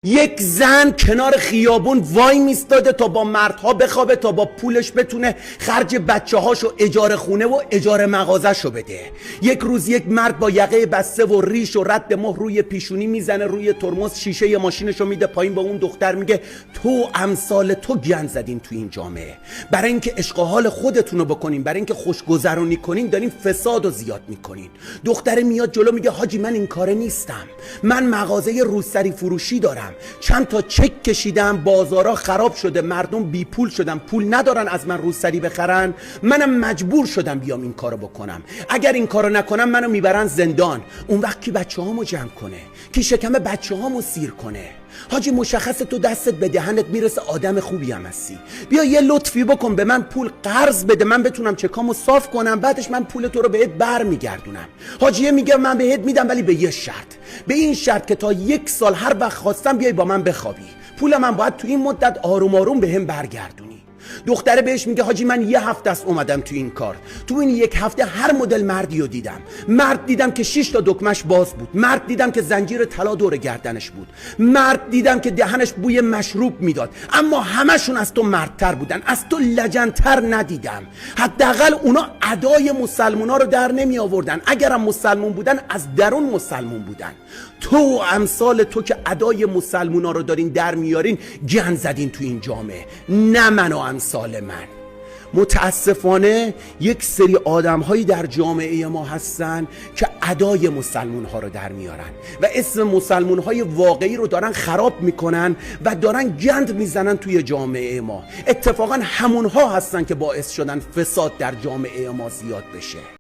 یک زن کنار خیابون وای میستاده تا با مردها بخوابه تا با پولش بتونه خرج بچه هاشو اجاره خونه و اجاره مغازه‌شو بده. یک روز یک مرد با یقه بسته و ریش و رد مهر روی پیشونی میزنه روی ترمز، شیشه ماشینشو میده پایین، به اون دختر میگه تو امثال تو گند زدین تو این جامعه. برای اینکه عشق و حال خودتونو بکنین، برای اینکه خوشگذرونی کنین، دارین فسادو زیاد میکنین. دختره میاد جلو میگه حاجی من این کاره نیستم، من مغازه روسری فروشی دارم، چند تا چک کشیدم، بازارا خراب شده، مردم بی پول شدن، پول ندارن از من روسری بخرن، منم مجبور شدم بیام این کارو بکنم. اگر این کارو نکنم منو میبرن زندان. اون وقت کی بچه‌هامو جمع کنه؟ کی شکم بچه‌هامو سیر کنه؟ حاجی مشخصه تو دستت به دهنت میرسه آدم خوبی هم هستی، بیا یه لطفی بکن به من پول قرض بده من بتونم چکامو صاف کنم، بعدش من پول تو رو بهت برمیگردونم. حاجیه میگه من بهت میدم ولی به یه شرط، به این شرط که تا 1 سال هر وقت خواستم بیای با من بخوابی، پول من باید تو این مدت آروم آروم بهم برگردونی. دختره بهش میگه حاجی من 1 هفته است اومدم تو این کار، تو این 1 هفته هر مدل مردی رو دیدم. مرد دیدم که 6 تا دکمش باز بود، مرد دیدم که زنجیر طلا دور گردنش بود، مرد دیدم که دهنش بوی مشروب میداد، اما همشون از تو مردتر بودن، از تو لجنتر ندیدم. حداقل اونا ادای مسلمونا رو در نمی آوردن، اگرم مسلمون بودن از درون مسلمون بودن. تو امثال تو که ادای مسلمونا رو دارین در میارین گند زدین تو این جامعه، نه من و امثال من. متاسفانه یک سری آدم هایی در جامعه ما هستن که ادای مسلمون ها رو در میارن و اسم مسلمون های واقعی رو دارن خراب میکنن و دارن گند میزنن توی جامعه ما. اتفاقا همون ها هستن که باعث شدن فساد در جامعه ما زیاد بشه.